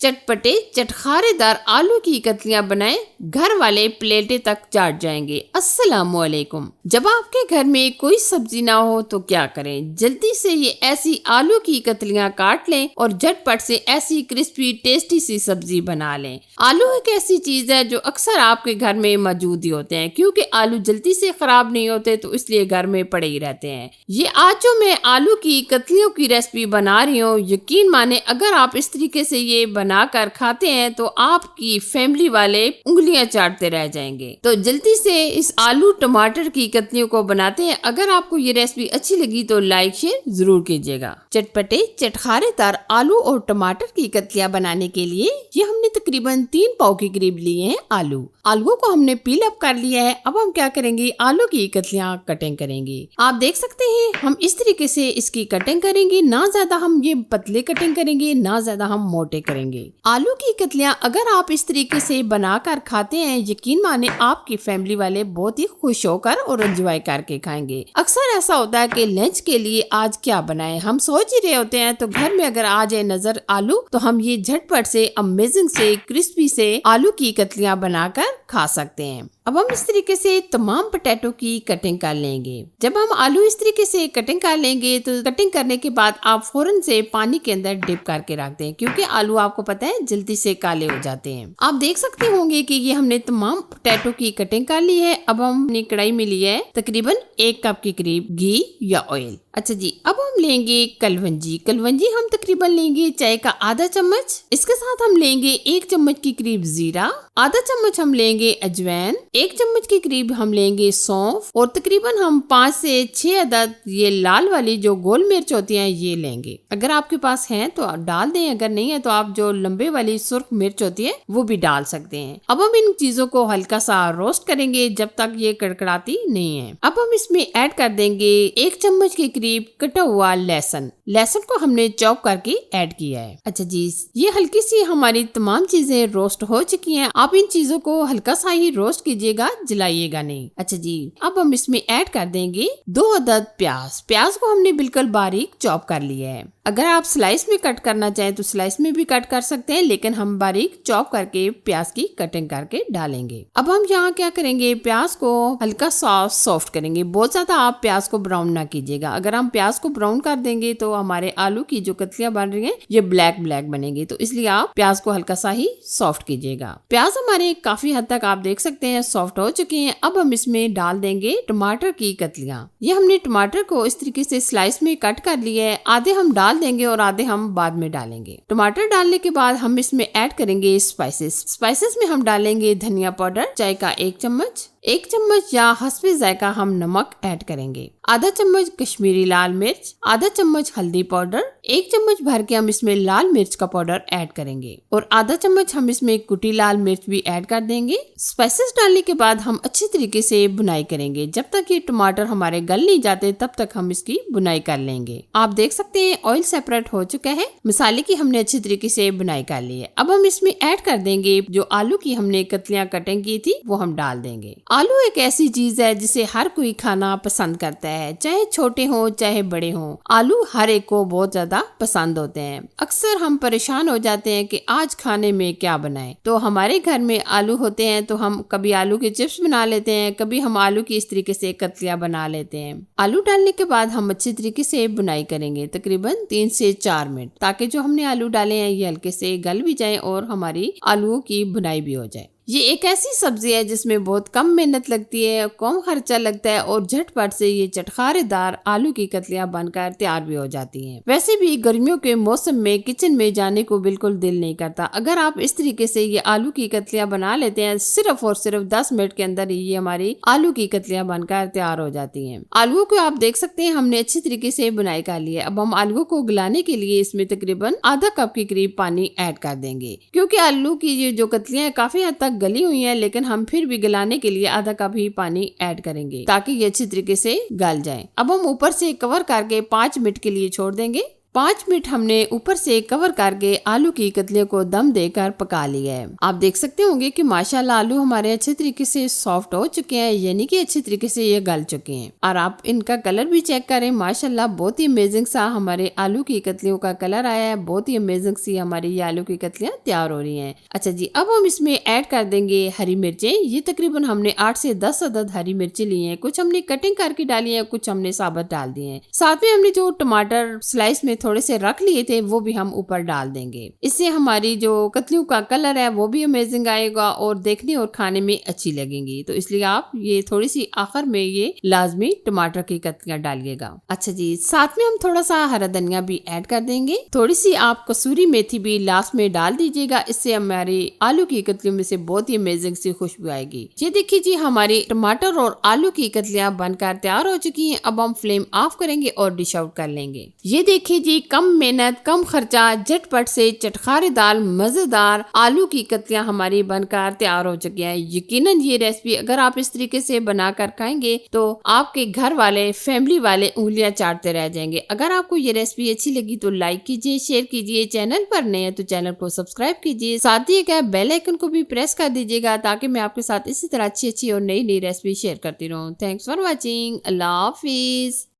चटपटे चटखारेदार आलू की कतलियां बनाएं, घर वाले प्लेटें तक चाट जाएंगे। अस्सलामुअलैकुम। जब आपके घर में कोई सब्जी ना हो तो क्या करें, जल्दी से ये ऐसी आलू की कतलियां काट लें और झटपट से ऐसी क्रिस्पी टेस्टी सी सब्जी बना लें। आलू एक ऐसी चीज है जो अक्सर आपके घर में मौजूद ही होते हैं, क्योंकि आलू जल्दी से खराब नहीं होते तो इसलिए घर में पड़े ही रहते हैं। ये आज जो मैं आलू की कतलियों की रेसिपी बना रही हूँ, यकीन माने अगर आप इस तरीके से ये बनाकर खाते हैं तो आपकी फैमिली वाले उंगलियां चाटते रह जाएंगे। तो जल्दी से इस आलू टमाटर की कतलियों को बनाते हैं। अगर आपको ये रेसिपी अच्छी लगी तो लाइक शेयर जरूर कीजिएगा। चटपटे चटखारेदार आलू और टमाटर की कतलियां बनाने के लिए ये हमने तकरीबन 3 पाव के करीब लिए हैं आलूओं को हमने पील अप कर लिया है। अब हम क्या करेंगे, आलू की कतलियां कटिंग करेंगे। आप देख सकते हैं हम इस तरीके से इसकी कटिंग करेंगे, ना ज्यादा हम ये पतले कटिंग करेंगे, ना ज्यादा हम मोटे करेंगे। आलू की कतलियां अगर आप इस तरीके से बनाकर खाते हैं, यकीन माने आपकी फैमिली वाले बहुत ही खुश होकर और एंजॉय करके खाएंगे। अक्सर ऐसा होता है कि लंच के लिए आज क्या बनाएं, हम सोच ही रहे होते हैं, तो घर में अगर आ जाए नजर आलू तो हम ये झटपट से अमेजिंग से क्रिस्पी से आलू की कतलियां बनाकर खा सकते हैं। अब हम इस तरीके से तमाम पोटैटो की कटिंग कर लेंगे। जब हम आलू इस तरीके से कटिंग कर लेंगे तो कटिंग करने के बाद आप फौरन से पानी के अंदर डिप करके रख दें, क्योंकि आलू आपको पता है जल्दी से काले हो जाते हैं। आप देख सकते होंगे कि ये हमने तमाम पोटैटो की कटिंग कर ली है। अब हमने कढ़ाई में लिया है तकरीबन 1 कप के करीब घी या ऑयल। अच्छा जी, अब हम लेंगे कलवंजी हम तकरीबन लेंगे चाय का आधा चम्मच। इसके साथ हम लेंगे 1 चम्मच के करीब जीरा, आधा चम्मच हम लेंगे अजवाइन, 1 चम्मच के करीब हम लेंगे सौंफ और तकरीबन हम 5 से 6 अदद ये लाल वाली जो गोल मिर्च होती हैं ये लेंगे। अगर आपके पास है तो आप डाल दें, अगर नहीं है तो आप जो लंबे वाली सुर्ख मिर्च होती है वो भी डाल सकते हैं। अब हम इन चीजों को हल्का सा रोस्ट करेंगे जब तक ये कड़कड़ाती नहीं है। अब हम इसमें ऐड कर देंगे 1 चम्मच के करीब कटा हुआ लहसुन को हमने चॉप करके ऐड किया है। अच्छा जी, ये हल्की सी हमारी तमाम चीजें रोस्ट हो चुकी हैं। आप इन चीजों को हल्का सा ही रोस्ट कीजिएगा, जलाइएगा नहीं। अच्छा जी, अब हम इसमें ऐड कर देंगे 2 अदद प्याज को हमने बिल्कुल बारीक चॉप कर लिया है। अगर आप स्लाइस में कट करना चाहें तो स्लाइस में भी कट कर सकते हैं, लेकिन हम बारीक चॉप करके प्याज की कटिंग करके डालेंगे। अब हम यहाँ क्या करेंगे, प्याज को हल्का सॉफ्ट करेंगे। बहुत ज्यादा आप प्याज को ब्राउन ना कीजिएगा। अगर हम प्याज को ब्राउन कर देंगे तो हमारे आलू की जो कतलियां बन रही हैं ये ब्लैक बनेंगी, तो इसलिए आप प्याज को हल्का सा ही सॉफ्ट कीजिएगा। प्याज हमारे काफी हद तक आप देख सकते हैं सॉफ्ट हो चुके हैं। अब हम इसमें डाल देंगे टमाटर की कतलियां। ये हमने टमाटर को इस तरीके से स्लाइस में कट कर लिया है। आधे हम डाल देंगे और आधे हम बाद में डालेंगे। टमाटर डालने के बाद हम इसमें ऐड करेंगे स्पाइसेस में हम डालेंगे धनिया पाउडर चाय का 1 चम्मच या हस्बे जायका हम नमक ऐड करेंगे, आधा चम्मच कश्मीरी लाल मिर्च, आधा चम्मच हल्दी पाउडर, 1 चम्मच भर के हम इसमें लाल मिर्च का पाउडर ऐड करेंगे और आधा चम्मच हम इसमें कुटी लाल मिर्च भी ऐड कर देंगे। स्पाइसेस डालने के बाद हम अच्छी तरीके से बुनाई करेंगे। जब तक ये टमाटर हमारे गल नहीं जाते तब तक हम इसकी बुनाई कर लेंगे। आप देख सकते हैं ऑयल सेपरेट हो चुका है, मसाले की हमने अच्छी तरीके से बुनाई कर ली है। अब हम इसमें ऐड कर देंगे जो आलू की हमने कतलियां कटिंग की थी वो हम डाल देंगे। आलू एक ऐसी चीज है जिसे हर कोई खाना पसंद करता है, चाहे छोटे हो चाहे बड़े हो। आलू हर एक को बहुत ज्यादा पसंद होते हैं। अक्सर हम परेशान हो जाते हैं कि आज खाने में क्या बनाएं, तो हमारे घर में आलू होते हैं तो हम कभी आलू के चिप्स बना लेते हैं, कभी हम आलू की इस तरीके से कतलियां बना लेते हैं। आलू डालने के बाद हम अच्छी तरीके से बुनाई करेंगे तकरीबन 3 से 4 मिनट, ताकि जो हमने आलू डाले हैं ये हल्के से गल भी जाए और हमारी आलूओं की बुनाई भी हो जाए। ये एक ऐसी सब्जी है जिसमें बहुत कम मेहनत लगती है, कम खर्चा लगता है और झटपट से ये चटखारेदार आलू की कतलियां बनकर तैयार भी हो जाती हैं। वैसे भी गर्मियों के मौसम में किचन में जाने को बिल्कुल दिल नहीं करता। अगर आप इस तरीके से ये आलू की कतलियां बना लेते हैं, सिर्फ और सिर्फ 10 मिनट के अंदर ये हमारी आलू की कतलियां बनकर तैयार हो जाती है। आलूओं को आप देख सकते हैं हमने अच्छी तरीके से बुनाई कर ली है। अब हम आलूओं को गलाने के लिए इसमें तकरीबन आधा कप के करीब पानी ऐड कर देंगे, क्योंकि आलू की ये जो कतलियां काफी हद तक गली हुई हैं, लेकिन हम फिर भी गलाने के लिए आधा कप ही पानी ऐड करेंगे ताकि ये अच्छी तरीके से गल जाए। अब हम ऊपर से कवर करके 5 मिनट के लिए छोड़ देंगे। 5 मिनट हमने ऊपर से कवर करके आलू की कतलियों को दम देकर पका लिया है। आप देख सकते होंगे कि माशाल्लाह आलू हमारे अच्छे तरीके से सॉफ्ट हो चुके हैं, यानी कि अच्छे तरीके से ये गल चुके हैं। और आप इनका कलर भी चेक करें, माशाल्लाह बहुत ही अमेजिंग सा हमारे आलू की कतलियों का कलर आया है। बहुत ही अमेजिंग सी हमारी ये आलू की कतलियां तैयार हो रही है। अच्छा जी, अब हम इसमें ऐड कर देंगे हरी मिर्चें। ये तकरीबन हमने 8 से 10 अदद हरी मिर्चें ली है। कुछ हमने कटिंग करके डाली है, कुछ हमने साबुत डाल दिए हैं। साथ में हमने जो टमाटर स्लाइस में थोड़े से रख लिए थे वो भी हम ऊपर डाल देंगे। इससे हमारी जो कतलियों का कलर है वो भी अमेजिंग आएगा और देखने और खाने में अच्छी लगेंगी। तो इसलिए आप ये थोड़ी सी आखिर में ये लाजमी टमाटर की कतलियां डालिएगा। अच्छा जी, साथ में हम थोड़ा सा हरा धनिया भी ऐड कर देंगे। थोड़ी सी आप कसूरी मेथी भी लास्ट में डाल दीजिएगा, इससे हमारी आलू की कतलियों में से बहुत ही अमेजिंग सी खुशबू आएगी। ये देखिए जी, हमारी टमाटर और आलू की कतलियां बनकर तैयार हो चुकी हैं। अब हम फ्लेम ऑफ करेंगे और डिश आउट कर लेंगे। ये देखिए जी, कम मेहनत कम खर्चा झटपट से चटखारेदार मजेदार आलू की कतलियां हमारी बनकर तैयार हो चुकी हैं। यकीनन ये रेसिपी अगर आप इस तरीके से बनाकर खाएंगे तो आपके घर वाले फैमिली वाले उंगलियां चाटते रह जाएंगे। अगर आपको ये रेसिपी अच्छी लगी तो लाइक कीजिए, शेयर कीजिए। चैनल पर नए हैं तो चैनल को सब्सक्राइब कीजिए। साथ ही क्या बेल आइकन को भी प्रेस कर दीजिएगा ताकि मैं आपके साथ इसी तरह अच्छी अच्छी और नई नई रेसिपी शेयर करती रहूं। Thanks for watching. Allah Hafiz.